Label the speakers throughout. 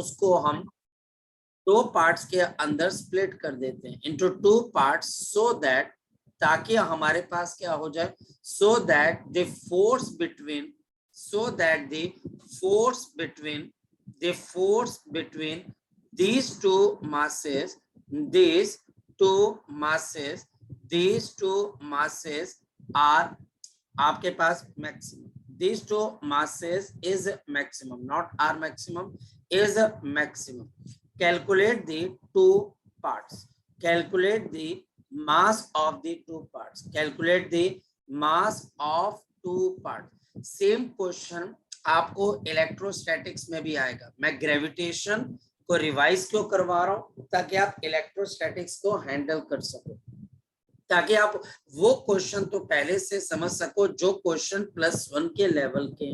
Speaker 1: उसको हम दो पार्ट्स के अंदर स्प्लिट कर देते हैं into two parts, so that, ताकि हमारे पास क्या हो जाए, so that the force between, so that the force between, the force between these two masses, these two masses, these two masses are आपके पास maximum. These two masses is maximum, not are maximum, is maximum. Calculate the two parts. Calculate the mass of the two parts. Calculate the mass of two parts. Same question आपको electrostatics में भी आएगा. मैं gravitation को revise क्यों करवा रहा हूं, ताकि आप इलेक्ट्रोस्टैटिक्स को हैंडल कर सको, ताकि आप वो क्वेश्चन तो पहले से समझ सको जो क्वेश्चन +1 के लेवल के.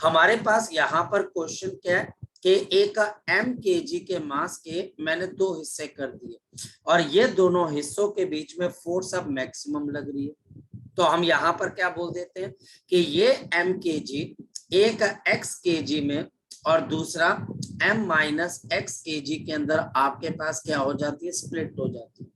Speaker 1: हमारे पास यहाँ पर क्वेश्चन क्या है कि एक mkg के मास के मैंने दो हिस्से कर दिए और ये दोनों हिस्सों के बीच में फोर्स अब मैक्सिमम लग रही है. तो हम यहाँ पर क्या बोल देते हैं कि ये mkg एक xkg में और दूसरा m-x kg के अंदर आपके पास क्या हो जाती है, स्प्लिट हो जाती है.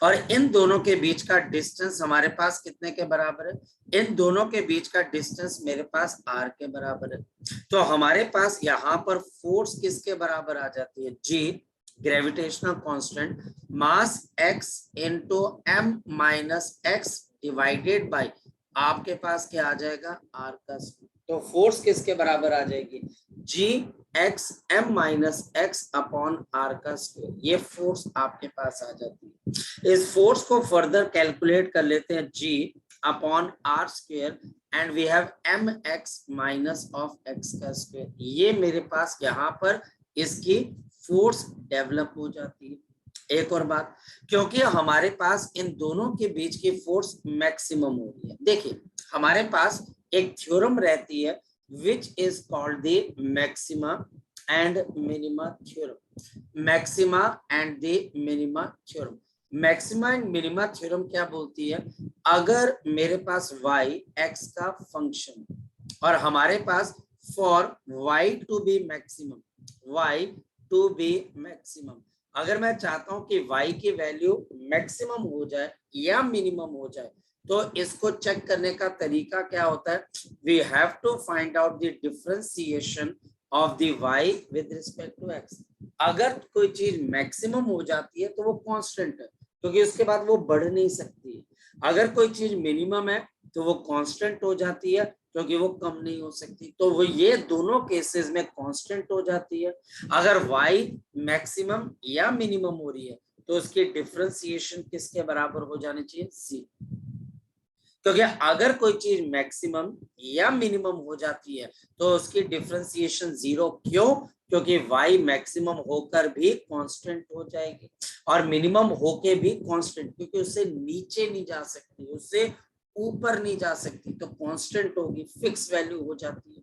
Speaker 1: और इन दोनों के बीच का डिस्टेंस हमारे पास कितने के बराबर है, इन दोनों के बीच का डिस्टेंस मेरे पास r के बराबर है. तो हमारे पास यहाँ पर फोर्स किसके बराबर आ जाती है, g, gravitational constant, mass x into m-x divided by आपके पास क्या आ जाएगा, r का स्क्वायर. तो फोर्स किसके बराबर आ जाएगी, g x m-x upon r का स्क्वायर. ये फोर्स आपके पास आ जाती है. इस फोर्स को फर्दर कैलकुलेट कर लेते हैं, g upon r square and we have mx minus of x का स्क्वायर. ये मेरे पास यहाँ पर इसकी फोर्स डेवलप हो जाती है. एक और बात, क्योंकि हमारे पास इन दोनों के बीच की फोर्स मैक्सिमम हो रही है. देखिए हमारे पास एक थ्योरम रहती है which is called the maxima and minima theorem. Maxima and the minima theorem. Maxima and minima theorem क्या बोलती है, अगर मेरे पास y x का फंक्शन और हमारे पास for y to be maximum, y to be maximum, अगर मैं चाहता हूं कि y की वैल्यू मैक्सिमम हो जाए या मिनिमम हो जाए, तो इसको चेक करने का तरीका क्या होता है, we have to find out the differentiation of the y with respect to x. अगर कोई चीज मैक्सिमम हो जाती है तो वो कांस्टेंट है, क्योंकि उसके बाद वो बढ़ नहीं सकती है. अगर कोई चीज मिनिमम है तो वो कांस्टेंट हो जाती है, क्योंकि वो कम नहीं हो सकती. तो वो ये दोनों केसेस में कांस्टेंट हो जाती है. अगर y मैक्सिमम या मिनिमम हो रही है तो उसकी डिफरेंशिएशन किसके बराबर हो जानी चाहिए, c. क्योंकि अगर कोई चीज मैक्सिमम या मिनिमम हो जाती है तो उसकी डिफरेंशिएशन 0. क्यों, क्योंकि y मैक्सिमम होकर भी कांस्टेंट हो जाएगी और मिनिमम होके भी कांस्टेंट, क्योंकि उससे नीचे नहीं जा सकती, उससे ऊपर नहीं जा सकती, तो कांस्टेंट होगी, फिक्स वैल्यू हो जाती है.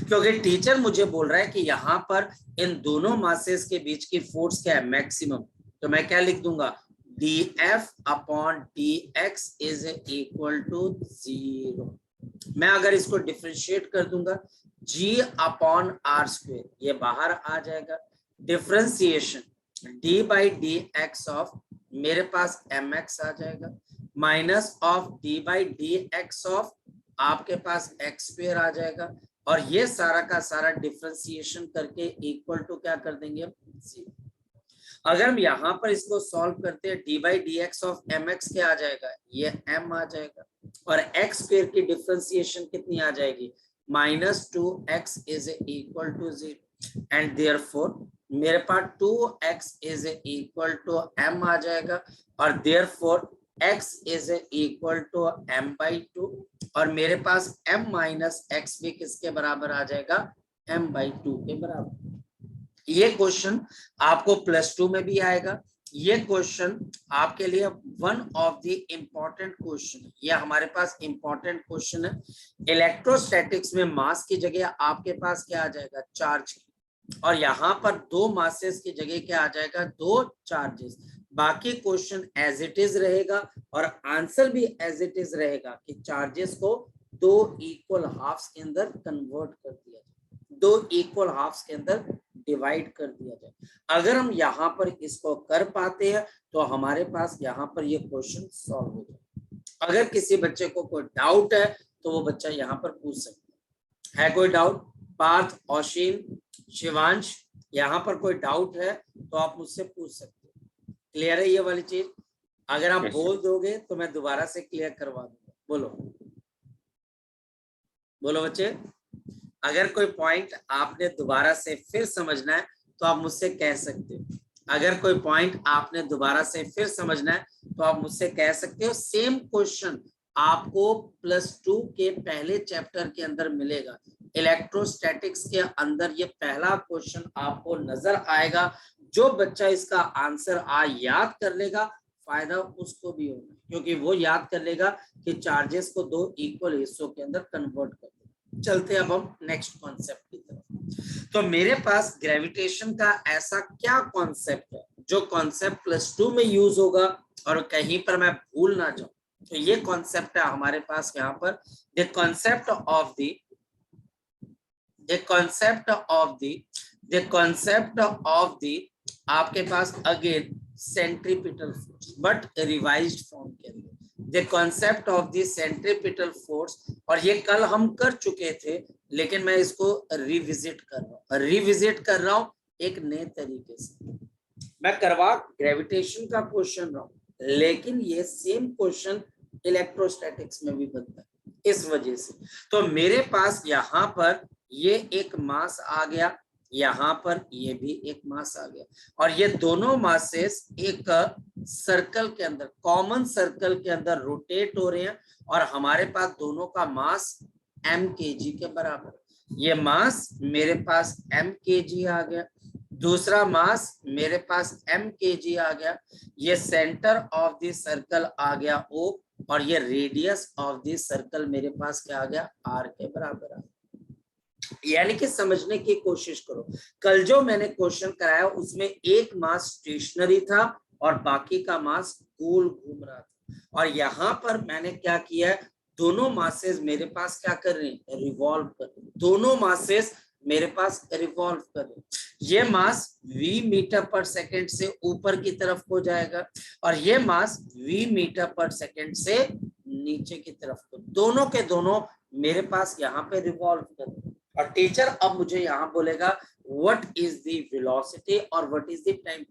Speaker 1: क्योंकि टीचर मुझे बोल रहा है कि यहाँ पर इन दोनों मासेस के बीच की फोर्स क्या है, मैक्सिमम. तो मैं क्या लिख दूंगा, dF upon dx is equal to 0. मैं अगर इसको डिफरेंशिएट कर दूंगा, g अपॉन r स्क्वायर, ये बाहर आ जाएगा. Differentiation d by D X of, मेरे पास mx आ जाएगा, minus of d by D X of आपके पास x स्क्वायर आ जाएगा. और ये सारा का सारा डिफरेंशिएशन करके इक्वल टू क्या कर देंगे, 0. अगर हम यहाँ पर इसको सॉल्व करते हैं, D by D X of M X क्या आ जाएगा, ये m आ जाएगा, और x स्क्वायर की डिफरेंशिएशन कितनी आ जाएगी, -2x is equal to 0. And therefore मेरे पास 2x is equal to m आ जाएगा, और therefore x is equal to m/2, और मेरे पास m माइनस x भी किसके बराबर आ जाएगा, m/2 के बराबर. ये क्वेश्चन आपको +2 में भी आएगा. ये क्वेश्चन आपके लिए one of the important question है. ये हमारे पास इम्पोर्टेंट क्वेश्चन है. इलेक्ट्रोस्टैटिक्स में मास की जगह आपके पास क्या आ जाएगा, चार्ज, और यहाँ पर दो मासेस की जगह क्या आ जाएगा, दो चार्जेस. बाकी क्वेश्चन एज इट इज रहेगा और आंसर भी एज इट इज रहेगा कि चार्जेस को दो इक्वल हाफ्स के अंदर कन्वर्ट कर दिया, दो इक्वल हाफ्स के अंदर डिवाइड कर दिया जाए। अगर हम यहाँ पर इसको कर पाते हैं तो हमारे पास यहाँ पर ये क्वेश्चन सॉल्व हो जाए। अगर किसी बच्चे को कोई डाउट है तो वो बच्चा यहाँ पर पूछ सकता है कोई डाउट? पार्थ, औशीन, शिवांश, यहाँ पर कोई डाउट है तो आप मुझसे पूछ सकते हो। क्लियर है ये वाली चीज? अगर आप बोल दोगे तो मैं दोबारा से क्लियर करवा दूंगा। बोलो बोलो बच्चे, अगर कोई पॉइंट आपने दोबारा से फिर समझना है तो आप मुझसे कह सकते हो। अगर कोई पॉइंट आपने दोबारा से फिर समझना है तो आप मुझसे कह सकते हो। सेम क्वेश्चन आपको +2 के पहले चैप्टर के अंदर मिलेगा। इलेक्ट्रोस्टैटिक्स के अंदर ये पहला क्वेश्चन आपको नजर आएगा। जो बच्चा इसका आंसर याद कर लेगा फायदा उसको भी होगा, क्योंकि वो याद कर लेगा कि चार्जेस को 2 इक्वल हिस्सों के अंदर कन्वर्ट कर देगा। चलते अब हम नेक्स्ट कॉन्सेप्ट की तरफ। तो मेरे पास ग्रेविटेशन का ऐसा क्या कॉन्सेप्ट है जो कॉन्सेप्ट +2 में यूज होगा और कहीं पर मैं भूल ना जाऊं? तो ये कॉन्सेप्ट है हमारे पास यहाँ पर, द कॉन्सेप्ट ऑफ द आपके पास again centripetal force but revised form के अंदर, the concept of the centripetal force. और ये कल हम कर चुके थे लेकिन मैं इसको रिविजिट कर रहा हूँ एक नए तरीके से। मैं करवा ग्रेविटेशन का क्वेश्चन रहा हूँ लेकिन ये सेम क्वेश्चन इलेक्ट्रोस्टैटिक्स में भी बनता है इस वजह से। तो मेरे पास यहाँ पर ये एक मास आ गया, यहाँ पर ये भी एक मास आ गया और ये दोनों मासेस एक सर्कल के अंदर, कॉमन सर्कल के अंदर रोटेट हो रहे हैं और हमारे पास दोनों का मास mkg के बराबर। ये मास मेरे पास mkg आ गया, दूसरा मास मेरे पास mkg आ गया, ये सेंटर ऑफ द सर्कल आ गया O और ये रेडियस ऑफ द सर्कल मेरे पास क्या आ गया R के बराबर आ गया। यानी कि समझने की कोशिश करो, कल जो मैंने क्वेश्चन कराया उसमें एक मास स्टेशनरी था और बाकी का मास गोल घूम रहा था और यहाँ पर मैंने क्या किया है, दोनों मासेस मेरे पास क्या कर रहे हैं, रिवॉल्व कर रहे हैं। दोनों मासेस मेरे पास रिवॉल्व कर रहे हैं। ये मास v मीटर पर सेकंड से ऊपर की तरफ हो जाएगा और ये मास v मीटर पर सेकंड से नीचे की तरफ को, दोनों के दोनों मेरे पास यहाँ पे रिवॉल्व कर रहे हैं। और टीचर अब मुझे यहाँ बोलेगा व्हाट इज द वेलोसिटी और व्हाट इज द टाइम।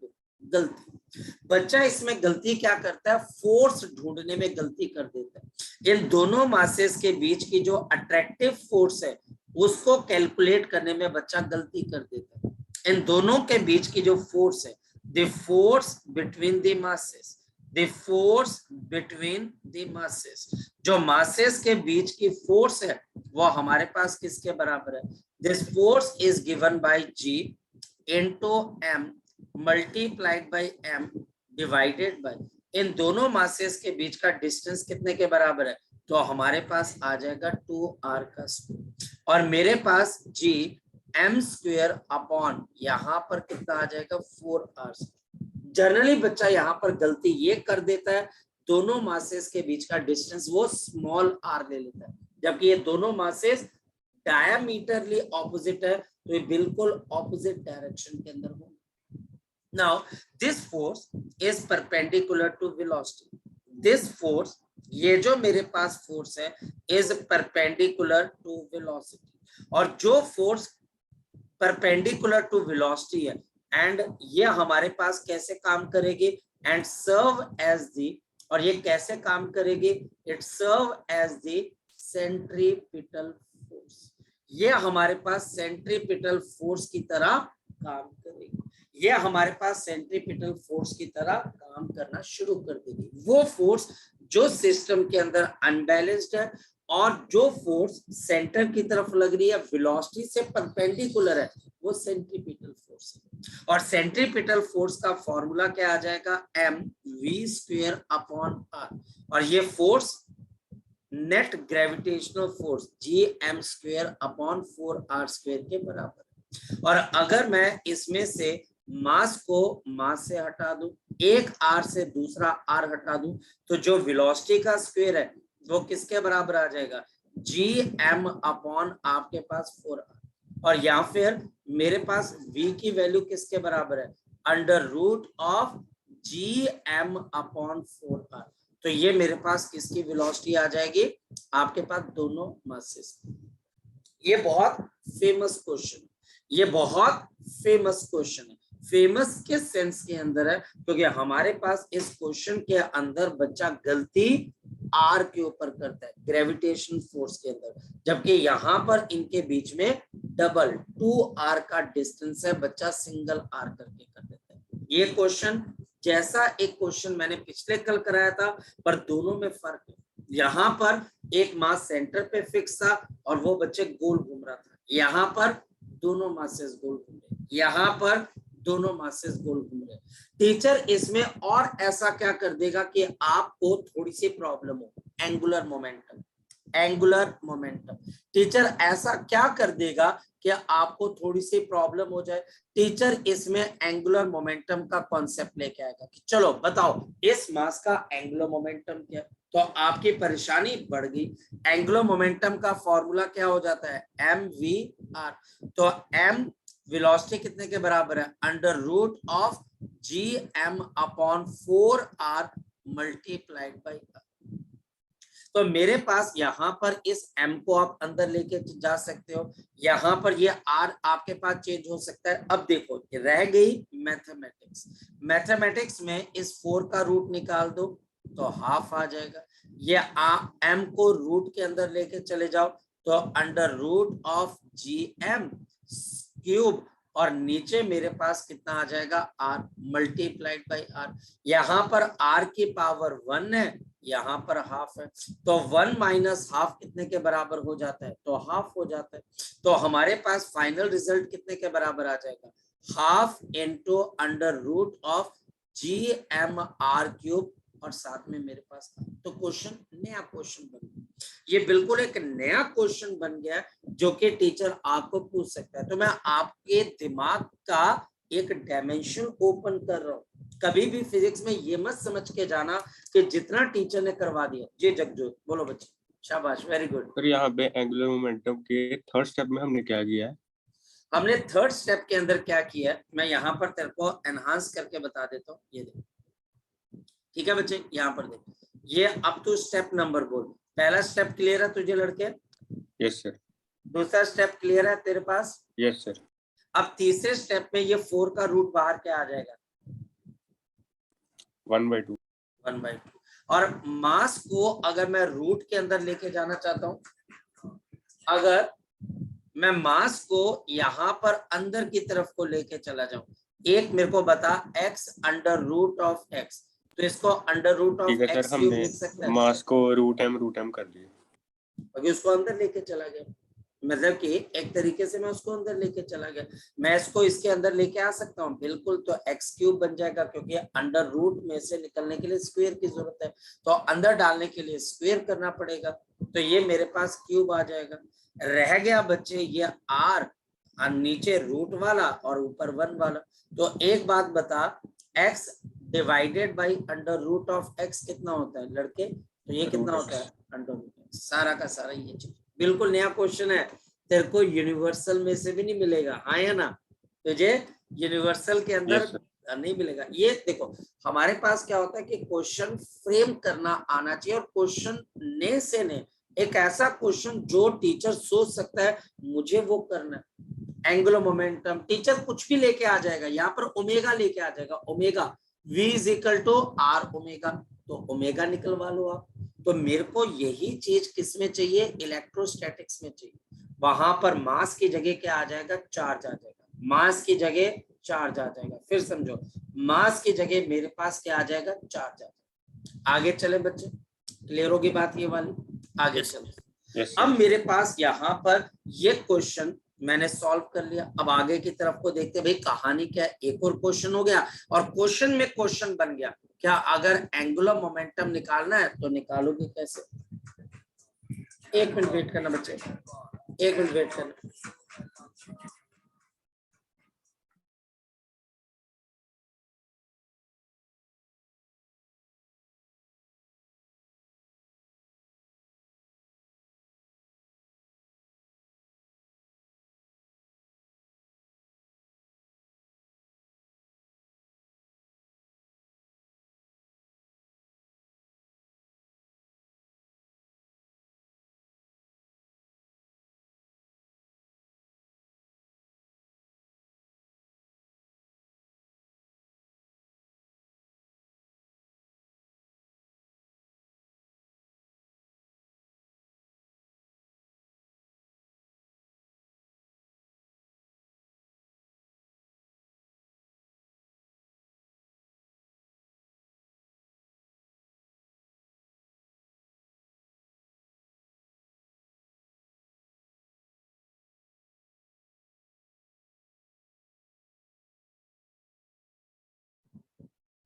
Speaker 1: गलती, बच्चा इसमें गलती क्या करता है, फोर्स ढूंढने में गलती कर देता है। इन दोनों मासेस के बीच की जो अट्रैक्टिव फोर्स है उसको कैलकुलेट करने में बच्चा गलती कर देता है। इन दोनों के बीच की जो फोर्स है, the force between the masses, the force between the masses, जो मासेस के बीच की फोर्स है वो हमारे पास किसके बराबर है, this force is given by G into M multiplied by M divided by, इन दोनों मासेस के बीच का डिस्टेंस कितने के बराबर है, तो हमारे पास आ जाएगा 2r का स्क्वायर और मेरे पास G m स्क्वायर अपॉन यहाँ पर कितना आ जाएगा 4r। जनरली बच्चा यहाँ पर गलती ये कर देता है, दोनों मासेस के बीच का डिस्टेंस वो स्मॉल r ले लेता है, जबकि ये दोनों मासेस डायमीटरली ऑपोजिट है तो ये बिल्कुल ऑपोजिट डायरेक्शन के अंदर हो। Now this force is perpendicular to velocity, this force, ये जो मेरे पास फोर्स है इज परपेंडिकुलर टू वेलोसिटी और जो फोर्स परपेंडिकुलर टू वेलोसिटी है एंड ये हमारे पास कैसे काम करेगी, एंड सर्व एज दी, और ये कैसे काम करेगी, it serve as the centripetal force. ये हमारे पास सेंट्रीपिटल फोर्स की तरह काम करेगी, ये हमारे पास सेंट्रीपिटल फोर्स की तरह काम करना शुरू कर देगी। वो फोर्स जो सिस्टम के अंदर अनबैलेंस्ड है और जो फोर्स सेंटर की तरफ लग रही है, वेलोसिटी से परपेंडिकुलर है, वो सेंट्रीपिटल फोर्स है। और सेंट्रीपिटल फोर्स का फॉर्मूला क्या आ जाएगा, mv² अपॉन r, और ये force net gravitational force Gm² upon 4r² के बराबर है। और अगर मैं इसमें से मास को मास से हटा दूं, एक r से दूसरा r हटा दूं, तो जो वेलोसिटी का स्क्वायर है वो किसके बराबर आ जाएगा, Gm अपॉन आपके पास 4r, और या फिर मेरे पास v की वैल्यू किसके बराबर है, under root of G M upon 4r। तो ये मेरे पास किसकी वेलोसिटी आ जाएगी, आपके पास दोनों मासेस। ये बहुत फेमस क्वेश्चन, ये बहुत फेमस क्वेश्चन है। फेमस किस सेंस के अंदर है, क्योंकि हमारे पास इस क्वेश्चन के अंदर बच्चा गलती आर के ऊपर करता है, ग्रेविटेशन फोर्स के अंदर, जबकि यहाँ पर इनके बीच में डबल 2r का डिस्टेंस है, बच्चा सिंगल आर करके कर देता है। ये क्वेश्चन जैसा एक क्वेश्चन मैंने पिछले कल कराया था, पर दोनों में फर्क है। यहाँ पर एक मास सेंटर पे फिक्स था और वो बच्चे गोल घूम रहा था, यहाँ पर दोनों मासेस गोल घूम रहे, यहाँ पर दोनों मासेस गोल घूम रहे। टीचर इसमें और ऐसा क्या कर देगा कि आपको थोड़ी सी प्रॉब्लम हो, angular momentum, angular momentum. Teacher ऐसा क्या कर देगा कि आपको थोड़ी सी प्रॉब्लम हो जाए, टीचर इसमें एंगुलर मोमेंटम का कॉन्सेप्ट लेके आएगा कि चलो बताओ इस मास का एंगुलर मोमेंटम क्या है, तो आपकी परेशानी बढ़ गई। एंगुलर मोमेंटम का फॉर्मूला क्या हो जाता है, एम वी आर। तो एम वेलोसिटी कितने के बराबर है, under root of G M upon 4r multiplied by R. तो मेरे पास यहाँ पर इस m को आप अंदर लेके जा सकते हो, यहाँ पर ये r आपके पास चेंज हो सकता है। अब देखो रह गई मैथमेटिक्स, मैथमेटिक्स में इस 4 का रूट निकाल दो तो हाफ आ जाएगा। ये m को रूट के अंदर लेके चले जाओ तो under root of G M cube, और नीचे मेरे पास कितना आ जाएगा, r मल्टीप्लाइड बाई r। यहाँ पर r की पावर 1 है, यहाँ पर हाफ है, तो 1 माइनस हाफ कितने के बराबर हो जाता है, तो हाफ हो जाता है। तो हमारे पास फाइनल रिजल्ट कितने के बराबर आ जाएगा, half into under root of G M R cube, और साथ में मेरे पास, तो क्वेश्चन नया क्वेश्चन बन गया। ये बिल्कुल एक नया क्वेश्चन बन गया जो कि टीचर आपको पूछ सकता है। तो मैं आपके दिमाग का एक डायमेंशन ओपन कर रहा हूँ। कभी भी फिजिक्स में ये मत समझ के जाना कि जितना टीचर ने करवा दिया। जी जगजोत बोलो बच्चे, शाबाश, वेरी गुड।
Speaker 2: सर यहाँ पे एंगुलर मोमेंटम के थर्ड स्टेप में हमने क्या किया है,
Speaker 1: हमने थर्ड स्टेप के अंदर क्या किया है, मैं यहाँ पर तेरे को एनहांस करके बता देता हूँ। ये देख, ठीक है बच्चे, यहाँ पर देख, ये अब तू स्टेप नंबर बोल। पहला स्टेप क्लियर है तुझे लड़के?
Speaker 2: Yes sir.
Speaker 1: दूसरा स्टेप क्लियर है तेरे पास?
Speaker 2: Yes sir.
Speaker 1: अब तीसरे स्टेप में ये 4 का रूट बाहर क्या आ जाएगा,
Speaker 2: 1/2।
Speaker 1: 1/2। और मास को अगर मैं रूट के अंदर लेके जाना चाहता हूं, अगर मैं मास को यहां पर अंदर की तरफ को लेके चला जाऊं, एक मेरे को बता x under root of x, तो इसको अंडर रूट
Speaker 2: ठीक
Speaker 1: ऑफ
Speaker 2: है सर,
Speaker 1: x क्यूब
Speaker 2: हमने
Speaker 1: लिख सकते हैं,
Speaker 2: मास को रूट एम कर दिया।
Speaker 1: क्योंकि उसको अंदर लेके चला गया, मतलब कि एक तरीके से मैं उसको अंदर लेके चला गया। मैं इसको इसके अंदर लेके आ सकता हूँ बिल्कुल, तो एक्स क्यूब बन जाएगा, क्योंकि अंडर रूट में से निकलने के लिए स्क्वायर की जरूरत है, तो अंदर डालने के लिए स्क्वायर करना पड़ेगा, तो ये मेरे पास क्यूब आ जाएगा। रह गया बच्चे ये आर, नीचे रूट वाला और ऊपर 1 वाला। तो एक बात बता, X divided by under root of X कितना होता है लड़के, तो ये कितना
Speaker 2: रूट
Speaker 1: होता है, अंडर रूट, सारा का सारा ये चीज। बिल्कुल नया क्वेश्चन है, तेरे को यूनिवर्सल में से भी नहीं मिलेगा, हाँ या ना, तुझे यूनिवर्सल के अंदर
Speaker 2: यस सर।
Speaker 1: नहीं मिलेगा। ये देखो हमारे पास क्या होता है कि क्वेश्चन फ्रेम करना आना चाहिए, और क्वेश्चन ने से ने एक ऐसा क्वेश्चन जो टीचर सोच सकता है मुझे वो करना है। एंगुलर मोमेंटम टीचर कुछ भी लेके आ जाएगा, यहाँ पर ओमेगा लेके आ जाएगा, omega v is equal to r omega, तो ओमेगा निकलवा लो आप। तो मेरे को यही चीज किसमें चाहिए, इलेक्ट्रोस्टैटिक्स में चाहिए। वहां पर मास की जगह क्या आ जाएगा, चार्ज आ जाएगा, मास की जगह चार्ज आ जाएगा। फिर समझो, मास की जगह मेरे पास क्या आ जाएगा, चार्ज आ जाएगा। आगे चले बच्चे, क्लियर होगी बात ये वाली, आगे चले।
Speaker 2: यस
Speaker 1: अब
Speaker 2: सर।
Speaker 1: मेरे पास यहाँ पर ये क्वेश्चन मैंने सॉल्व कर लिया। अब आगे की तरफ को देखते भाई कहानी क्या है, एक और क्वेश्चन हो गया, और क्वेश्चन में क्वेश्चन बन गया। क्या अगर एंगुलर मोमेंटम निकालना है तो निकालोगे कैसे, एक मिनट वेट करना बच्चे, एक मिनट वेट करना।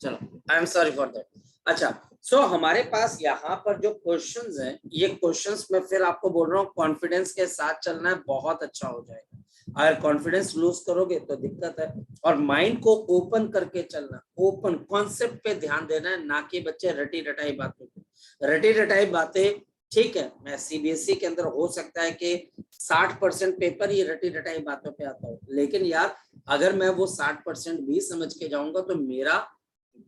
Speaker 1: चलो, I am sorry for that. अच्छा, सो हमारे पास यहाँ पर जो क्वेश्चंस हैं, ये क्वेश्चंस में फिर आपको बोल रहा हूँ कॉन्फिडेंस के साथ चलना है, बहुत अच्छा हो जाएगा। अगर कॉन्फिडेंस लूज करोगे तो दिक्कत है। और माइंड को ओपन करके चलना, ओपन कॉन्सेप्ट पे ध्यान देना है, ना कि बच्चे रटी रटाई बातों पे। रटी रटाई बातें ठीक है, मैं सीबीएसई के अंदर हो सकता है कि 60% पेपर ही रटी रटाई बातों पे आता हो, लेकिन यार अगर मैं वो 60% भी समझ के जाऊंगा तो मेरा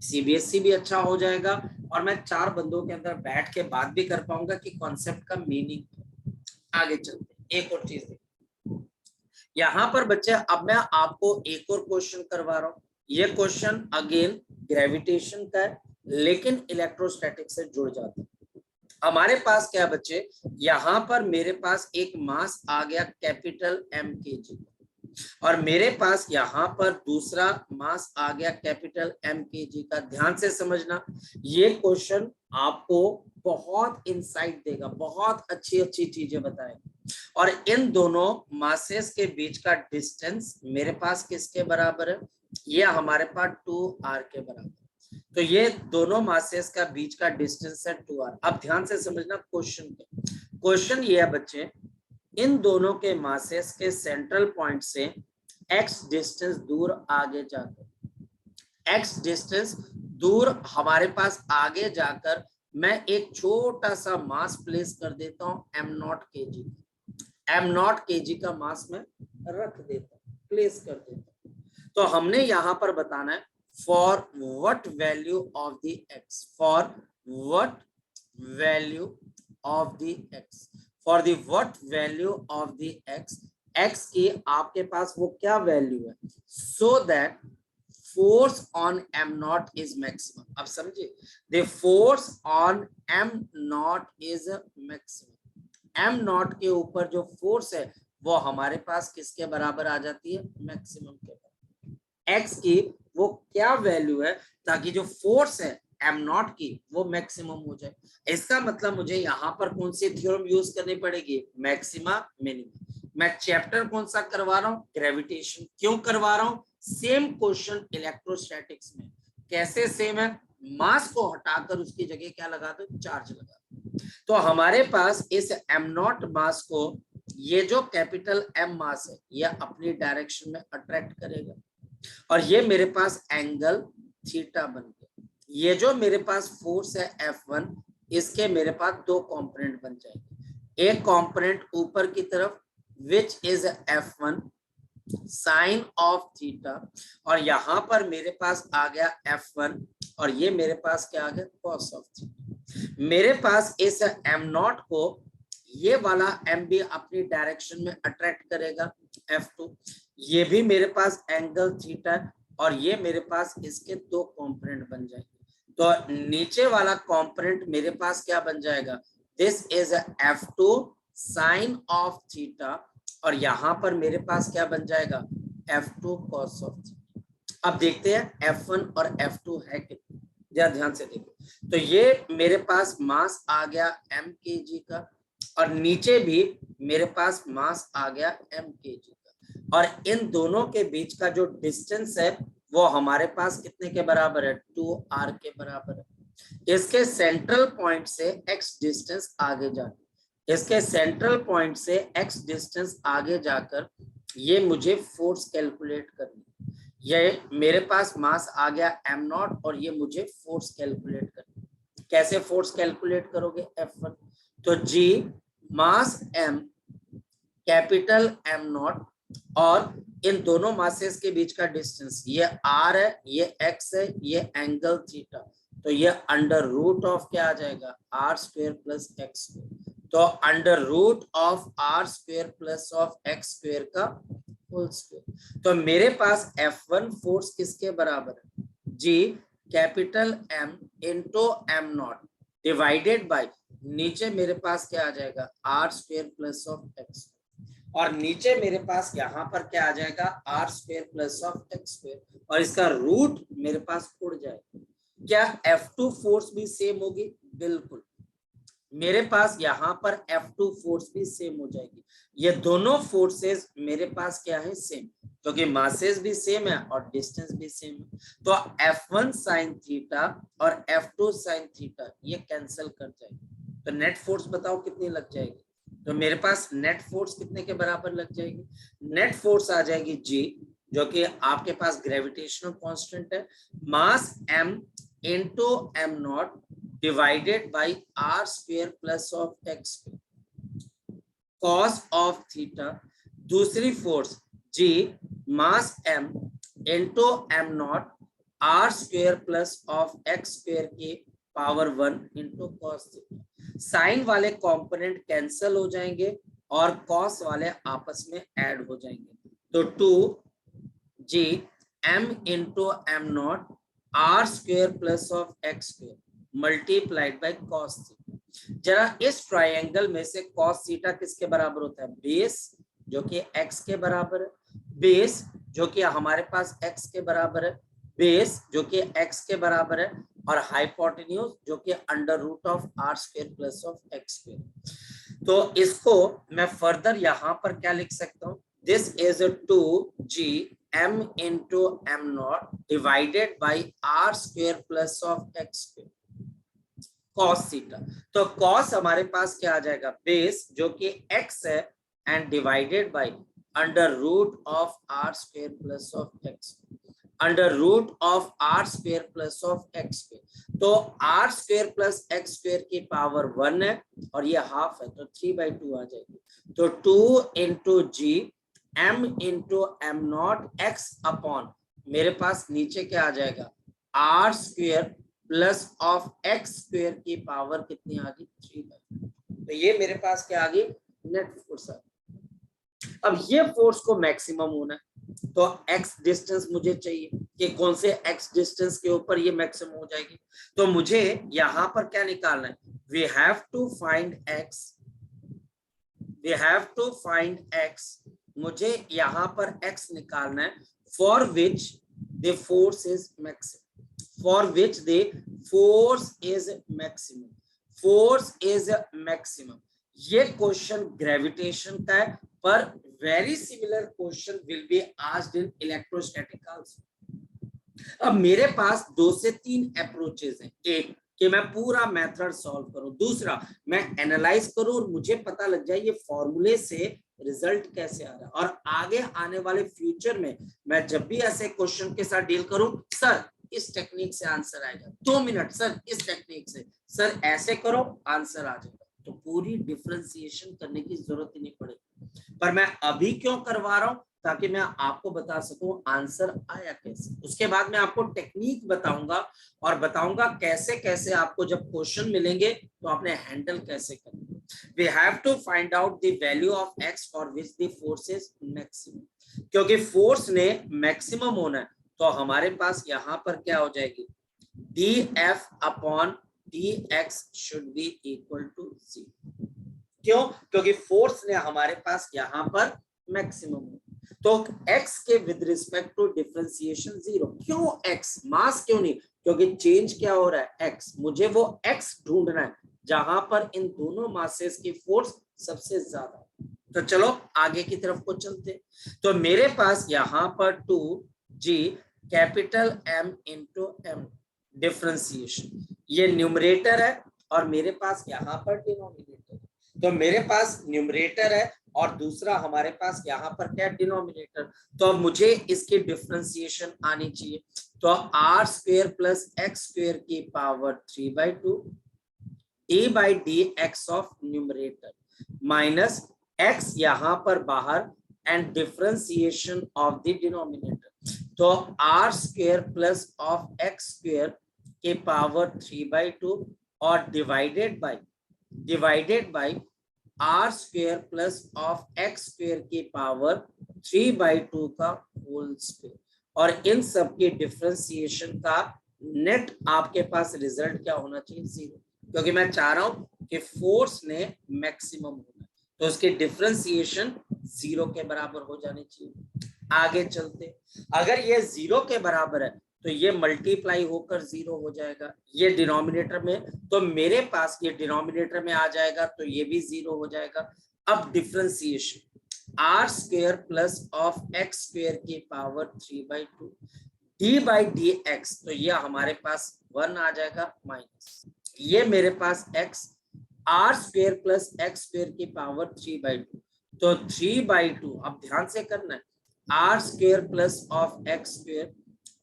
Speaker 1: सीबीएसई भी अच्छा हो जाएगा, और मैं 4 बंदों के अंदर बैठ के बात भी कर पाऊंगा कि कॉन्सेप्ट का मीनिंग। आगे चलते एक और चीज यहाँ पर बच्चे, अब मैं आपको एक और क्वेश्चन करवा रहा हूँ। ये क्वेश्चन अगेन ग्रेविटेशन का है, लेकिन इलेक्ट्रोस्टैटिक से जुड़ जाता है। हमारे पास क्या बच्चे, यहाँ पर मेरे पास एक मास आ गया कैपिटल एम के जी, और मेरे पास यहाँ पर दूसरा मास आ गया कैपिटल एम के जी का। ध्यान से समझना, ये क्वेश्चन आपको बहुत इंसाइट देगा, बहुत अच्छी अच्छी चीजें बताएगा। और इन दोनों मासेस के बीच का डिस्टेंस मेरे पास किसके बराबर है, ये हमारे पास 2r के बराबर। तो ये दोनों मासेस का बीच का डिस्टेंस है 2r। अब ध्यान से समझना क्वेश्चन ये है बच्चे, इन दोनों के मासेस के सेंट्रल पॉइंट से x डिस्टेंस दूर आगे जाकर, x डिस्टेंस दूर हमारे पास आगे जाकर मैं एक छोटा सा मास प्लेस कर देता हूं m0 kg। m0 kg का मास में रख देता हूं, प्लेस कर देता हूं। तो हमने यहां पर बताना है for what value of the x, for what value of the x, for the what value of the x, x की आपके पास वो क्या वैल्यू है, so that force on m0 is maximum. अब समझिए, the force on m0 is maximum. m0 के ऊपर जो फोर्स है वो हमारे पास किसके बराबर आ जाती है, मैक्सिमम के बराबर। x की वो क्या वैल्यू है ताकि जो फोर्स है m0 की वो मैक्सिमम हो जाए। इसका मतलब मुझे यहाँ पर कौन सी थ्योरम यूज करनी पड़ेगी, मैक्सिमा मिनिमा। मैं चैप्टर कौन सा करवा रहा हूँ, ग्रेविटेशन। क्यों करवा रहा हूँ, सेम क्वेश्चन इलेक्ट्रोस्टैटिक्स में। कैसे सेम है, मास को हटाकर उसकी जगह क्या लगा दो, चार्ज लगा दो। तो हमारे पास इस m0 मास को, ये जो कैपिटल M मास है, ये अपनी डायरेक्शन में अट्रैक्ट करेगा, और ये मेरे पास एंगल थीटा बन गया। ये जो मेरे पास फोर्स है F1, इसके मेरे पास 2 कंपोनेंट बन जाएंगे। एक कंपोनेंट ऊपर की तरफ which is F1 sine of theta, और यहां पर मेरे पास आ गया F1, और ये मेरे पास क्या आ गया, कॉस ऑफ थीटा। मेरे पास इस m0 को ये वाला m भी अपनी डायरेक्शन में अट्रैक्ट करेगा F2, ये भी मेरे पास एंगल थीटा, और ये मेरे पास इसके 2 कंपोनेंट बन जाएंगे। तो नीचे वाला कंपोनेंट मेरे पास क्या बन जाएगा, this is F2 sine of theta, और यहां पर मेरे पास क्या बन जाएगा, F2 cos ऑफ थीटा। अब देखते हैं F1 और F2 है कितना, जरा ध्यान से देखो। तो ये मेरे पास मास आ गया m kg का, और नीचे भी मेरे पास मास आ गया m kg का, और इन दोनों के बीच का जो डिस्टेंस है वो हमारे पास कितने के बराबर है, 2r के बराबर है। इसके सेंट्रल पॉइंट से x डिस्टेंस आगे जाकर, इसके सेंट्रल पॉइंट से x डिस्टेंस आगे जाकर ये मुझे फोर्स कैलकुलेट करनी। ये मेरे पास मास आ गया m0, और ये मुझे फोर्स कैलकुलेट करनी। कैसे फोर्स कैलकुलेट करोगे, F1, तो G मास m कैपिटल M0, और इन दोनों मासेस के बीच का डिस्टेंस, ये r है, ये x है, ये एंगल थीटा, तो ये अंडर रूट ऑफ क्या आ जाएगा, r square plus x square. तो under root of r square plus of x square का होल स्क्वायर। तो मेरे पास F1 फोर्स किसके बराबर है, G capital M into m0 divided by, नीचे मेरे पास क्या आ जाएगा, r square plus of x, और नीचे मेरे पास यहाँ पर क्या आ जाएगा, r square plus of x square, और इसका रूट मेरे पास उड़ जाएगा। क्या F2 फोर्स भी सेम होगी, बिल्कुल। मेरे पास यहाँ पर F2 फोर्स भी सेम हो जाएगी। ये दोनों फोर्सेस मेरे पास क्या है, सेम, क्योंकि मासेस भी सेम है और डिस्टेंस भी सेम है। तो F1 साइन थीटा और F2 साइन थीटा ये कैंसिल कर जाएगी। तो नेट फोर्स बताओ कितनी लग जाएगी? तो मेरे पास नेट फोर्स कितने के बराबर लग जाएगी? नेट फोर्स आ जाएगी G, जो कि आपके पास ग्रेविटेशनल कांस्टेंट है, मास M into m naught divided by r square plus of x square cos of theta। दूसरी force G mass m into m naught r square plus of x square की power 1 into cos theta। Sine वाले component cancel हो जाएंगे और cos वाले आपस में add हो जाएंगे। तो 2G m into m naught r square plus of x square multiplied by cos theta। जरा इस ट्रायंगल में से cos theta किसके बराबर होता है? बेस, जो कि x के बराबर है, बेस जो कि हमारे पास x के बराबर है, बेस जो कि x के बराबर है, और हाइपोटेन्यूज जो कि under root of r square plus of x square. तो इसको मैं फर्दर यहाँ पर क्या लिख सकता हूँ? This is 2G m into m naught divided by r square plus of x square cos theta। तो cos हमारे पास क्या आ जाएगा? बेस जो कि x है and divided by under root of r square plus of x, under root of r square plus of x square. तो r square plus x square की पावर 1 है और ये हाफ है, तो 3/2 आ जाएगी। तो 2 into G m into m naught x upon, मेरे पास नीचे क्या आ जाएगा? r square plus of x square की पावर कितनी आ गई? 3/2। तो ये मेरे पास क्या आ गई? नेट फोर्स आ गई। अब ये फोर्स को मैक्सिमम होना है, तो x डिस्टेंस मुझे चाहिए कि कौन से x डिस्टेंस के ऊपर ये मैक्सिमम हो जाएगी। तो मुझे यहां पर क्या निकालना है? We have to find x, we have to find x, मुझे यहां पर x निकालना है, for which the force is maximum, for which the force is maximum, force is maximum. ये क्वेश्चन ग्रेविटेशन का है, पर very similar question will be asked in electrostatic also. अब मेरे पास 2 से 3 अप्रोचेस हैं। एक कि मैं पूरा मेथड सॉल्व करूं, दूसरा मैं एनालाइज करूं और मुझे पता लग जाए ये फॉर्मूले से रिजल्ट कैसे आ रहा है, और आगे आने वाले फ्यूचर में मैं जब भी ऐसे क्वेश्चन के साथ डील करूं, सर इस टेक्निक से आंसर आएगा, 2 मिनट सर इस टेक्निक से, सर ऐसे करो आंसर आ जाएगा। तो पूरी डिफरेंशिएशन करने की जरूरत ही नहीं पड़ेगी। पर मैं अभी क्यों करवा रहा हूं? ताकि मैं आपको बता सकूं आंसर आया कैसे। उसके बाद मैं आपको टेक्निक बताऊंगा और बताऊंगा कैसे कैसे आपको जब क्वेश्चन मिलेंगे तो आपने हैंडल कैसे करना। We have to find out the value of x for which the force is maximum. क्योंकि फोर्स ने मैक्सिमम होना है, तो हमारे पास यहाँ पर क्या हो जाएगी? dF upon dx should be equal to 0। क्यों? क्योंकि फोर्स ने हमारे पास यहाँ पर मैक्सिमम हो, तो x के विद रिस्पेक्ट टू डिफरेंशिएशन 0। क्यों x? मास क्यों नहीं? क्योंकि चेंज क्या हो रहा है? x। मुझे वो x ढूंढना है जहां पर इन दोनों मासेस की फोर्स सबसे ज्यादा। तो चलो आगे की तरफ को चलते। तो मेरे पास यहाँ पर 2G capital M into M differentiation, ये न्यूमरेटर है और मेरे पास यहाँ पर डिनोमिनेटर है। तो मेरे पास न्यूमरेटर है और दूसरा हमारे पास यहाँ पर क्या? डिनोमिनेटर। तो अब मुझे इसकी डिफरेंशिएशन आनी चाहिए। तो r square plus x square की power 3/2 d by D X of numerator minus x यहाँ पर बाहर and differentiation of the denominator. तो r square plus of x square के पावर 3/2 और divided by r square plus of x square की power 3/2 का whole square. और इन सब के डिफरेंशिएशन का नेट आपके पास रिजल्ट क्या होना चाहिए? 0, क्योंकि मैं चाह रहा हूं कि फोर्स ने मैक्सिमम होना, तो उसके डिफरेंशिएशन 0 के बराबर हो जानी चाहिए। आगे चलते, अगर ये 0 के बराबर है तो ये मल्टीप्लाई होकर 0 हो जाएगा, ये डिनोमिनेटर में, तो मेरे पास ये डिनोमिनेटर में आ जाएगा तो ये भी 0 हो जाएगा। अब differentiation R square plus of x square की power 3/2 D by D X, तो ये हमारे पास 1 आ जाएगा माइनस ये मेरे पास x r square plus x square की पावर 3/2, तो 3/2 अब ध्यान से करना है, r square plus of x square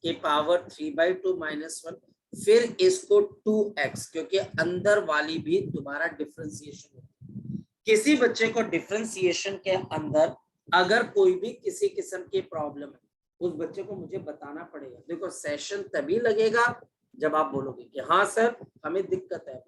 Speaker 1: की पावर 3/2 -1, फिर इसको 2x, क्योंकि अंदर वाली भी दोबारा डिफरेंशिएशन होती है। किसी बच्चे को डिफरेंशिएशन के अंदर अगर कोई भी किसी किस्म की प्रॉब्लम है, उस बच्चे को मुझे बताना पड़ेगा। देखो सेशन तभी लगेगा जब आप बोलोगे कि हाँ सर हमें दिक्कत है,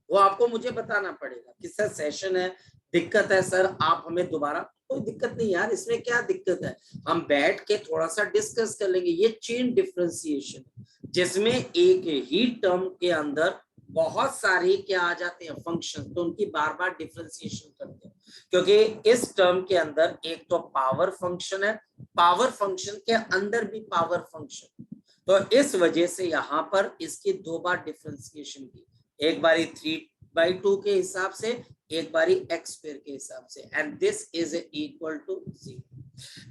Speaker 1: वो आपको मुझे बताना पड़ेगा कि सर सेशन है, दिक्कत है सर, आप हमें दोबारा, कोई दिक्कत नहीं यार, इसमें क्या दिक्कत है, हम बैठ के थोड़ा सा डिस्कस कर लेंगे। ये चेन डिफरेंशिएशन जिसमें एक ही टर्म के अंदर बहुत सारे क्या आ जाते हैं फंक्शन, तो उनकी बार बार डिफरेंशिएशन करते हैं, क्योंकि इस टर्म के अंदर एक तो पावर फंक्शन है, पावर फंक्शन के अंदर भी पावर फंक्शन, तो इस वजह से यहाँ पर इसकी 2 बार डिफरेंशिएशन की, एक बारी 3/2 के हिसाब से, एक बारी एक्स स्क्वायर के हिसाब से, and this is equal to 0।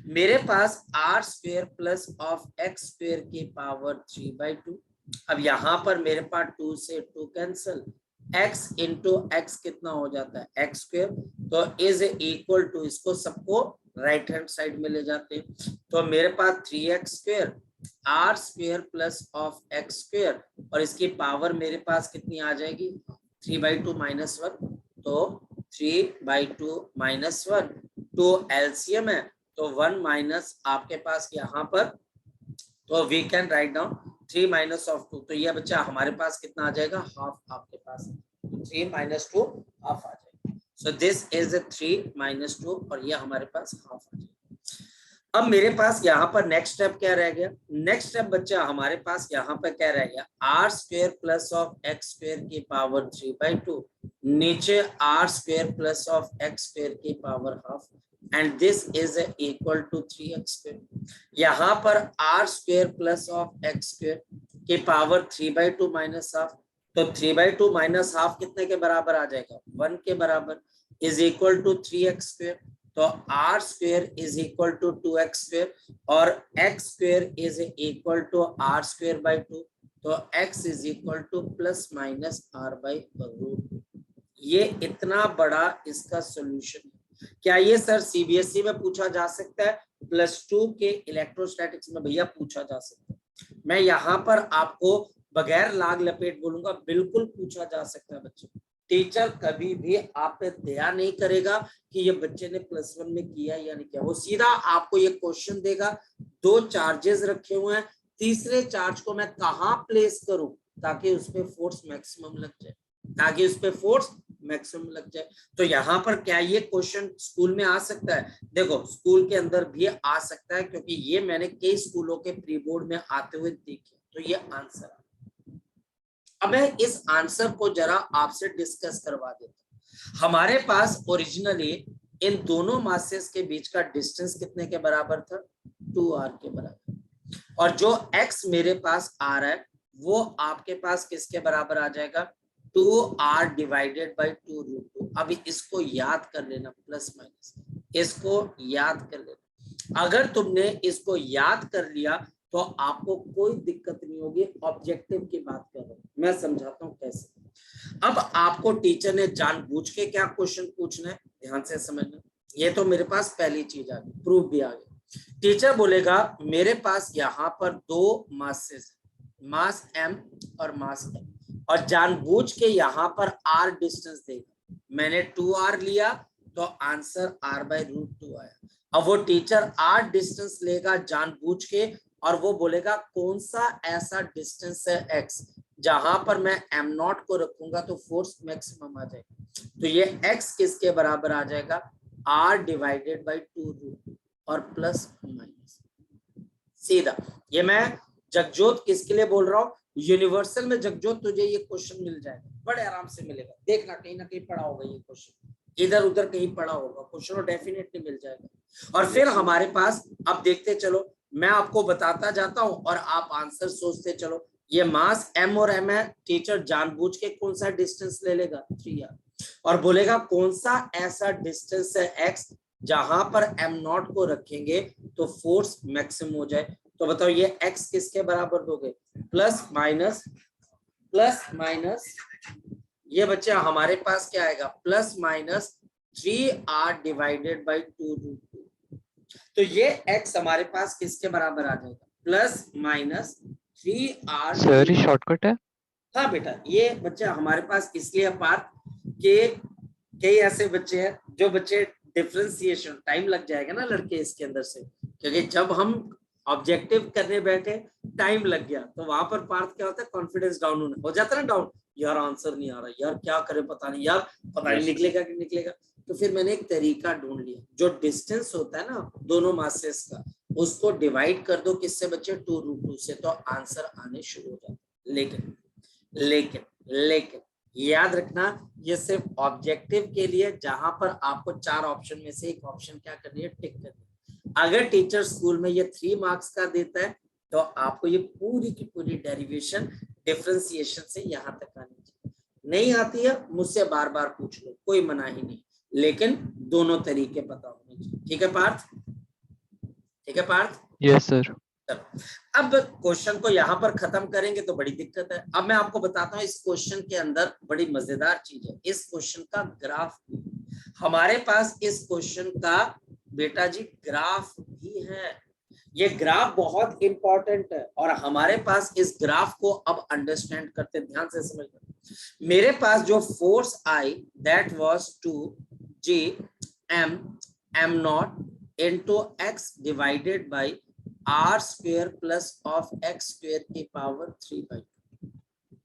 Speaker 1: मेरे पास R square plus of x square की पावर 3/2, अब यहाँ पर मेरे पास 2 से 2 कैंसिल, x इंटू एक्स कितना हो जाता है एक्स स्क्वायर, तो इज इक्वल टू, इसको सबको राइट हैंड साइड में ले जाते हैं, तो मेरे पास 3x square r square plus of x square, और इसकी पावर मेरे पास कितनी आ जाएगी 3/2 -1, तो 3/2 -1, 2 एलसीएम है तो 1 माइनस आपके पास यहाँ पर, तो we can write down 3 minus of 2, तो ये बच्चा हमारे पास कितना आ जाएगा हाफ आपके पास, 3 - 2 हाफ आ जाएगा, सो दिस इज 3 - 2 और ये हमारे पास हाफ आ जाएगा। अब मेरे पास यहाँ पर नेक्स्ट स्टेप क्या रह गया, नेक्स्ट स्टेप बच्चा हमारे पास यहाँ पर क्या रह गया, R square plus of x square की पावर 3/2, नीचे R square plus of x square की power half, and this is equal to 3x square. यहाँ पर R square plus of x square की पावर 3/2 माइनस हाफ, तो 3/2 minus half कितने के बराबर आ जाएगा 1 के बराबर, is equal to 3x square, तो R square is equal to 2x square और X square is equal to R square by 2, तो x is equal to plus minus R by root. ये इतना बड़ा इसका सॉल्यूशन है। क्या ये सर सीबीएसई में पूछा जा सकता है, +2 के इलेक्ट्रोस्टैटिक्स में भैया पूछा जा सकता है। मैं यहाँ पर आपको बगैर लाग लपेट बोलूंगा, बिल्कुल पूछा जा सकता है बच्चे। टीचर कभी भी आप पे दया नहीं करेगा कि ये बच्चे ने +1 में किया या नहीं किया, वो सीधा आपको ये क्वेश्चन देगा, 2 चार्जेस रखे हुए हैं, तीसरे चार्ज को मैं कहाँ प्लेस करूं ताकि उस पर फोर्स मैक्सिमम लग जाए, ताकि उस पर फोर्स मैक्सिमम लग जाए। तो यहाँ पर क्या ये क्वेश्चन स्कूल में आ सकता है, देखो स्कूल के अंदर भी आ सकता है, क्योंकि ये मैंने कई स्कूलों के प्री बोर्ड में आते हुए देखे, तो ये आंसर है। अब मैं इस आंसर को जरा आपसे डिस्कस करवा देता हूं। हमारे पास ओरिजिनली इन दोनों मासेस के बीच का डिस्टेंस कितने के बराबर था 2r के बराबर, और जो x मेरे पास आ रहा है वो आपके पास किसके बराबर आ जाएगा 2r डिवाइडेड बाई 2√2। अभी इसको याद कर लेना, प्लस माइनस इसको याद कर लेना। अगर तुमने इसको याद कर लिया तो आपको कोई दिक्कत नहीं होगी। ऑब्जेक्टिव की बात कर रहा हूं मैं, समझाता हूं कैसे। अब आपको टीचर ने जानबूझ के क्या क्वेश्चन पूछना है, ध्यान से समझना। ये तो मेरे पास पहली चीज आ गई, प्रूफ भी आ गया। टीचर बोलेगा मेरे पास यहाँ पर 2 मासेस, मास m और मास n, और जानबूझ के यहाँ पर r डिस्टेंस देगा। मैंने 2r लिया तो आंसर r/√2 आया। अब वो टीचर r डिस्टेंस लेगा जानबूझ के, और वो बोलेगा कौन सा ऐसा डिस्टेंस है x जहां पर मैं m0 को रखूंगा तो फोर्स मैक्सिमम आ जाएगा। तो ये x किसके बराबर आ जाएगा r डिवाइडेड बाई 2√2 और प्लस माइनस। सीधा ये मैं जगजोत किसके लिए बोल रहा हूँ, यूनिवर्सल में जगजोत तुझे ये क्वेश्चन मिल जाएगा, बड़े आराम से मिलेगा। देखना कहीं ना कहीं पढ़ा होगा ये क्वेश्चन, इधर उधर कहीं पढ़ा होगा क्वेश्चन, और डेफिनेटली मिल जाएगा। और फिर हमारे पास अब देखते चलो, मैं आपको बताता जाता हूं और आप आंसर सोचते चलो। ये मास m और m है, टीचर जानबूझ के कौन सा डिस्टेंस ले लेगा 3r और बोलेगा कौन सा ऐसा डिस्टेंस है x जहां पर m नॉट को रखेंगे तो फोर्स मैक्सिमम हो जाए। तो बताओ ये x किसके बराबर दोगे, प्लस माइनस ये बच्चे हमारे पास क्या आएगा, plus minus 3r divided by 2√2। तो ये x हमारे पास किसके बराबर आ जाएगा, प्लस माइनस 3r।
Speaker 3: सर ये शॉर्टकट है।
Speaker 1: हाँ बेटा, ये बच्चे हमारे पास इसलिए पार्ट के कई ऐसे बच्चे हैं जो बच्चे डिफरेंशिएशन टाइम लग जाएगा ना लड़के इसके अंदर से, क्योंकि जब हम ऑब्जेक्टिव करने बैठे टाइम लग गया तो वहां पर पार्थ क्या होता है, कॉन्फिडेंस डाउन हो जाता है ना, डाउन, यार आंसर नहीं आ रहा, यार क्या करे पता नहीं, यार पता नहीं निकलेगा कि निकलेगा। तो फिर मैंने एक तरीका ढूंढ लिया, जो डिस्टेंस होता है ना दोनों मासेस का, उसको डिवाइड कर दो किससे बच्चे, 2√2 से, तो आंसर आने शुरू हो जाता। लेकिन याद रखना, ये सिर्फ ऑब्जेक्टिव के लिए, जहां पर आपको 4 ऑप्शन में से एक ऑप्शन क्या करनी है, टिक करनी है। अगर टीचर स्कूल में ये 3 मार्क्स का देता है तो आपको ये पूरी की पूरी डेरिवेशन डिफरेंशिएशन से यहां तक आनी चाहिए। नहीं आती है मुझसे बार बार पूछ लो, कोई मना ही नहीं, लेकिन दोनों तरीके पता होने चाहिए। ठीक है पार्थ, ठीक है पार्थ?
Speaker 3: Yes sir.
Speaker 1: अब क्वेश्चन को यहां पर खत्म करेंगे तो बड़ी दिक्कत है। अब मैं आपको बताता हूं इस क्वेश्चन के अंदर बड़ी मजेदार चीज है, इस क्वेश्चन का ग्राफ भी हमारे पास, इस क्वेश्चन का बेटा जी ग्राफ भी है। ये ग्राफ बहुत इंपॉर्टेंट है और हमारे पास इस ग्राफ को अब अंडरस्टैंड करते, ध्यान से समझना। मेरे पास जो फोर्स आई that was 2Gm m not into x divided by r square plus of x square की पावर 3/2।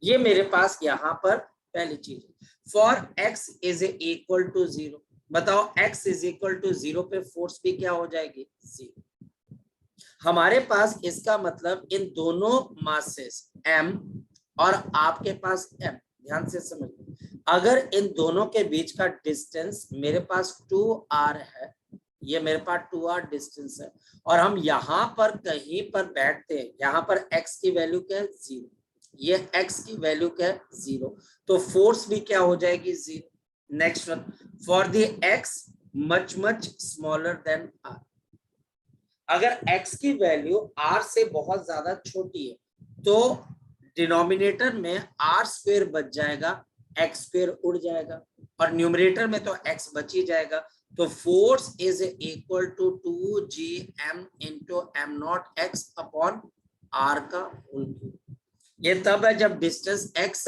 Speaker 1: ये मेरे पास यहां पर पहली चीज है। For x is equal to 0, बताओ x इज इक्वल टू 0 पे फोर्स भी क्या हो जाएगी, 0। हमारे पास इसका मतलब इन दोनों मासेस m और आपके पास m, ध्यान से समझो, अगर इन दोनों के बीच का डिस्टेंस मेरे पास 2r है, ये मेरे पास 2r डिस्टेंस है, और हम यहाँ पर कहीं पर बैठते हैं, यहाँ पर x की वैल्यू क्या है, 0, ये x की वैल्यू क्या है, 0, तो फोर्स भी क्या हो जाएगी, 0। Next one, for the x much smaller than r, अगर x की वैल्यू r से बहुत ज्यादा छोटी है तो डिनोमिनेटर में r स्क्वायर बच जाएगा, x स्क्वायर उड़ जाएगा, और न्यूमरेटर में तो x बच ही जाएगा। तो force is equal to 2Gm into m not x upon r का होल क्यूब। ये तब है जब डिस्टेंस x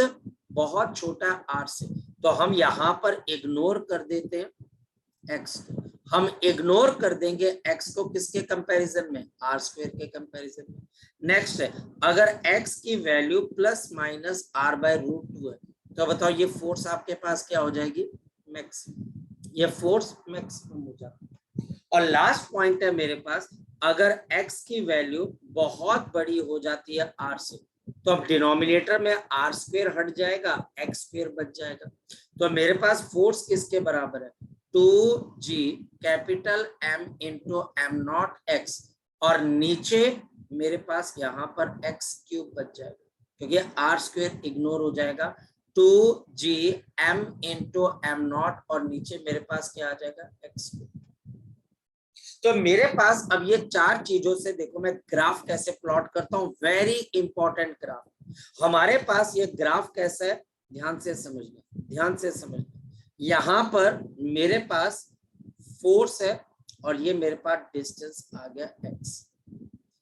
Speaker 1: बहुत छोटा है r से, तो हम यहाँ पर इग्नोर कर देते हैं x को, हम इग्नोर कर देंगे x को किसके कंपैरिजन में, r स्क्वायर के कंपैरिजन में। नेक्स्ट है, अगर x की वैल्यू प्लस माइनस r/√2 है तो बताओ ये फोर्स आपके पास क्या हो जाएगी, मैक्सिमम, ये फोर्स मैक्सिमम हो जाता है। और लास्ट पॉइंट है मेरे पास, अगर x की वैल्यू बहुत बड़ी हो जाती है r से तो अब डिनोमिनेटर में r स्क्वायर हट जाएगा, x स्क्वायर बच जाएगा। तो मेरे पास फोर्स किसके बराबर है, 2G capital M into m not x, और नीचे मेरे पास यहाँ पर x क्यूब बच जाएगा, क्योंकि r स्क्वायर इग्नोर हो जाएगा, 2Gm इंटू m नॉट, और नीचे मेरे पास क्या आ जाएगा, x क्यूब। तो मेरे पास अब ये 4 चीजों से देखो मैं ग्राफ कैसे प्लॉट करता हूं, वेरी इंपॉर्टेंट ग्राफ। हमारे पास ये ग्राफ कैसा है, ध्यान से समझना, ध्यान से समझना। यहां पर मेरे पास फोर्स है और ये मेरे पास डिस्टेंस आ गया x,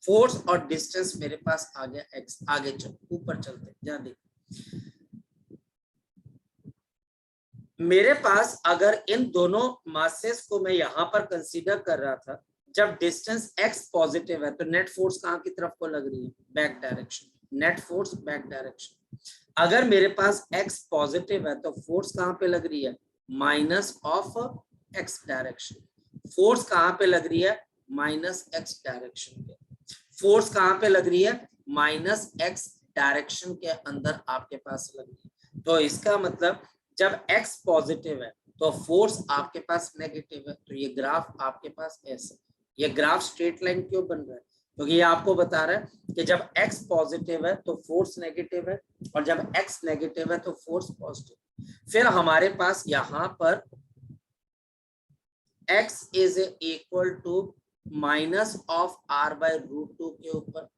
Speaker 1: फोर्स और डिस्टेंस मेरे पास आ गया x। आगे चलो, ऊपर चलते, ध्यान देखो, मेरे पास अगर इन दोनों मासेस को मैं यहां पर कंसीडर कर रहा था, जब डिस्टेंस x पॉजिटिव है तो नेट फोर्स कहां की तरफ को लग रही है, back direction, net force back direction. अगर मेरे पास x पॉजिटिव है तो फोर्स कहां पे लग रही है, minus of x direction. Force कहां पे लग रही है, माइनस x डायरेक्शन पे। फोर्स कहां पे लग रही है, माइनस x डायरेक्शन के अंदर आपके पास लग रही है। तो इसका मतलब जब x पॉजिटिव है तो फोर्स आपके पास नेगेटिव है, तो ये ग्राफ आपके पास ऐसे, ये ग्राफ स्ट्रेट लाइन क्यों बन रहा है, क्योंकि ये आपको बता रहा है कि जब x पॉजिटिव है तो फोर्स नेगेटिव है, और जब x नेगेटिव है तो फोर्स पॉजिटिव। फिर हमारे पास यहाँ पर x is equal to minus of r by root 2 के ऊपर,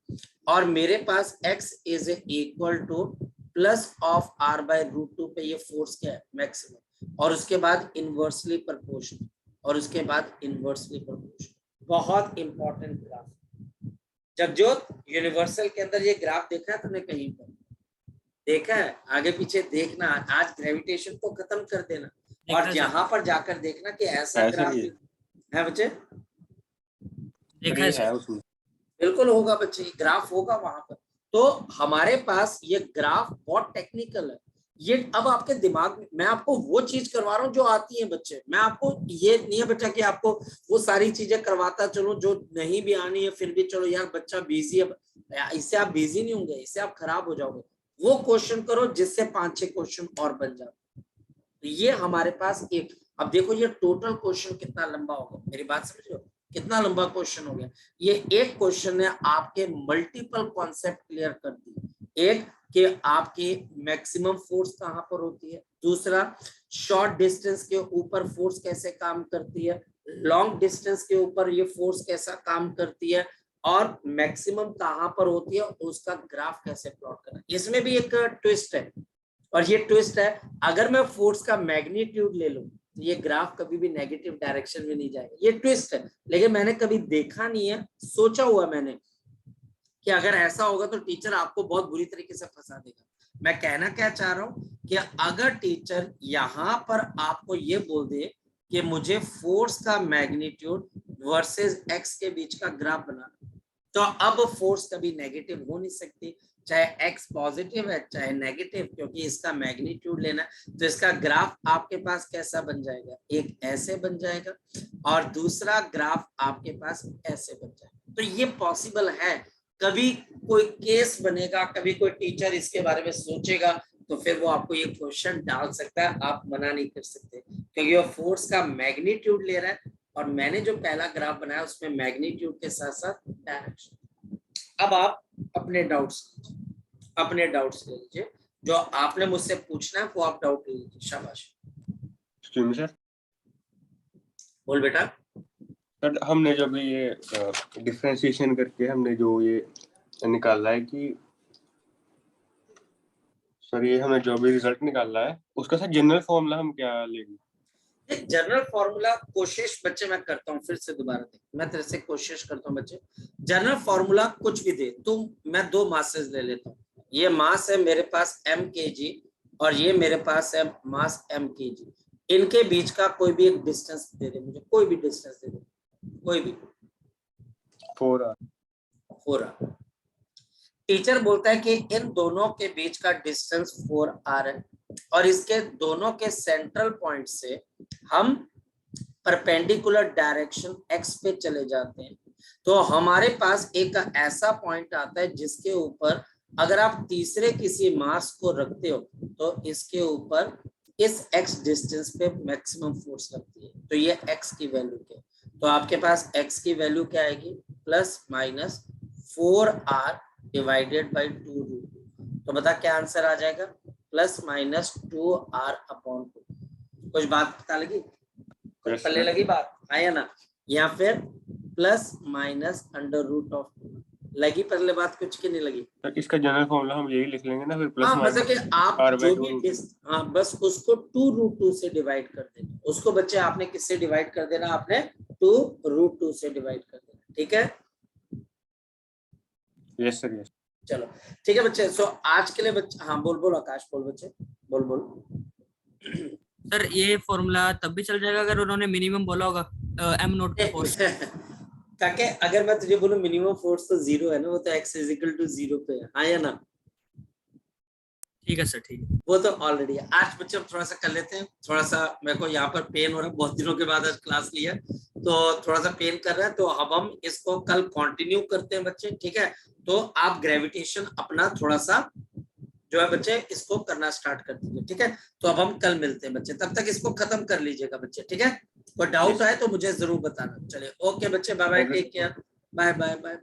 Speaker 1: और मेरे पास x is equal to plus of r by root 2 पे ये फोर्स क्या है, मैक्सिमम, और उसके बाद इनवर्सली प्रोपोर्शनल, और उसके बाद इनवर्सली प्रोपोर्शनल। बहुत इंपॉर्टेंट ग्राफ। जगजोत, यूनिवर्सल के अंदर ये ग्राफ देखा है तुमने कहीं पर? देखा है? आगे पीछे देखना, आज ग्रेविटेशन को खत्म कर देना और यहाँ पर जाकर देखना कि ऐसा ग्राफ है बच्चे।
Speaker 3: देखा
Speaker 2: है उसमें
Speaker 1: बिल्कुल होगा बच्चे, ग्राफ होगा वहां पर। तो हमारे पास ये ग्राफ बहुत टेक्निकल है। ये अब आपके दिमाग में मैं आपको वो चीज करवा रहा हूँ जो आती है बच्चे। मैं आपको ये नहीं है बेटा कि आपको वो सारी चीजें करवाता चलो जो नहीं भी आनी है, फिर भी चलो यार बच्चा बिजी है, इससे आप बिजी नहीं होंगे, इससे आप खराब हो जाओगे। वो क्वेश्चन करो जिससे 5-6 क्वेश्चन और बन जाते। तो ये हमारे पास एक, अब देखो ये टोटल क्वेश्चन कितना लंबा होगा, मेरी बात समझ रहे हो? कितना लंबा क्वेश्चन हो गया। ये एक क्वेश्चन ने आपके मल्टीपल कॉन्सेप्ट क्लियर कर दिए। एक कि आपकी मैक्सिमम फोर्स कहां पर होती है, दूसरा शॉर्ट डिस्टेंस के ऊपर फोर्स कैसे काम करती है, लॉन्ग डिस्टेंस के ऊपर ये फोर्स कैसा काम करती है, और मैक्सिमम कहां पर होती है, उसका ग्राफ कैसे प्लॉट करना। इसमें भी एक ट्विस्ट है, और ये ट्विस्ट है, अगर मैं फोर्स का मैग्नीट्यूड ले लूं तो ये ग्राफ कभी भी नेगेटिव डायरेक्शन में नहीं जाएगा। ये ट्विस्ट है, लेकिन मैंने कभी देखा नहीं है, सोचा हुआ मैंने कि अगर ऐसा होगा तो टीचर आपको बहुत बुरी तरीके से फंसा देगा। मैं कहना क्या चाह रहा हूं कि अगर टीचर यहाँ पर आपको ये बोल दे कि मुझे फोर्स का मैग्नीट्यूड वर्सेस एक्स के बीच का ग्राफ बनाना, तो अब फोर्स कभी नेगेटिव हो नहीं सकती, चाहे एक्स पॉजिटिव है चाहे नेगेटिव, क्योंकि इसका मैग्नीट्यूड लेना है। तो इसका ग्राफ आपके पास कैसा बन जाएगा, एक ऐसे बन जाएगा और दूसरा ग्राफ आपके पास ऐसे बन जाएगा। तो ये पॉसिबल है, कभी कोई केस बनेगा, कभी कोई टीचर इसके बारे में सोचेगा तो फिर वो आपको ये क्वेश्चन डाल सकता है, आप मना नहीं कर सकते, क्योंकि वो फोर्स का मैग्नीट्यूड ले रहा है और मैंने जो पहला ग्राफ बनाया उसमें मैग्नीट्यूड के साथ साथ डायरेक्शन। अब आप अपने डाउट्स ले लीजिए, जो आपने मुझसे पूछना है वो आप डाउट ले लीजिए। शाबाश
Speaker 2: सर।
Speaker 1: बोल बेटा।
Speaker 2: सर हमने जब ये डिफरेंशिएशन करके हमने जो ये निकाला है कि सर ये हमें जो भी रिजल्ट निकालना है उसका सर जनरल फॉर्मूला हम क्या लेंगे?
Speaker 1: जनरल फॉर्मूला कोशिश बच्चे मैं करता हूँ, फिर से दोबारा देख, मैं तेरे से कोशिश करता हूँ बच्चे, जनरल फॉर्मूला कुछ भी दे तुम, मैं 2 मासेस ले लेता हूँ। ये मास है मेरे पास m kg और ये मेरे पास है मास m kg। इनके बीच का कोई भी एक डिस्टेंस दे दे मुझे, कोई भी डिस्टेंस दे दे, कोई भी। 4r। टीचर बोलता है कि इन दोनों के बीच का डिस्टेंस 4r है और इसके दोनों के सेंट्रल पॉइंट से हम परपेंडिकुलर डायरेक्शन x पे चले जाते हैं। तो हमारे पास एक ऐसा पॉइंट आता है जिसके ऊपर अगर आप तीसरे किसी मास को रखते हो तो इसके ऊपर इस x डिस्टेंस पे मैक्सिमम फोर्स लगती है। तो ये x की वैल्यू क्या है, तो आपके पास x की वैल्यू क्या आएगी, plus minus 4r divided by 2√2। तो बता क्या आंसर आ जाएगा, प्लस माइनस 2r अपॉन 2। कुछ बात पता लगी, कुछ पल्ले लगी बात, आया ना? या फिर plus minus under root of 2 लगी पहले बात, कुछ की नहीं लगी?
Speaker 2: सर इसका जनरल फॉर्मूला हम यही लिख लेंगे ना, फिर प्लस
Speaker 1: मतलब कि आप जो भी बस उसको 2√2 से डिवाइड कर देना। उसको बच्चे आपने किससे डिवाइड कर देना, आपने 2√2 से डिवाइड कर देना, ठीक है?
Speaker 2: Yes sir, yes.
Speaker 1: चलो ठीक है बच्चे। सो आज के लिए बच्चे, हाँ बोल आकाश, बोल बच्चे, बोल।
Speaker 3: सर ये फॉर्मूला तब भी चल जाएगा अगर उन्होंने मिनिमम बोला होगा m नॉट का फोर्स।
Speaker 1: ताकि अगर मैं तुझे बोलूं मिनिमम फोर्स तो 0 है ना, वो तो x इक्वल टू 0 पे है, हाँ या ना?
Speaker 3: ठीक है सर, ठीक है।
Speaker 1: वो तो ऑलरेडी है। आज बच्चे हम थोड़ा सा कर लेते हैं, थोड़ा सा मेरे को यहाँ पर पेन हो रहा है, बहुत दिनों के बाद आज क्लास लिया तो थोड़ा सा पेन कर रहा है, तो अब हम इसको कल कंटिन्यू करते हैं बच्चे, ठीक है? तो आप ग्रेविटेशन अपना थोड़ा सा जो है बच्चे इसको करना स्टार्ट कर दीजिए, ठीक है? तो अब हम कल मिलते हैं बच्चे, तब तक इसको खत्म कर लीजिएगा बच्चे, ठीक है? कोई डाउट आए तो मुझे जरूर बताना। चलिए ओके बच्चे, bye bye, take care, bye bye bye.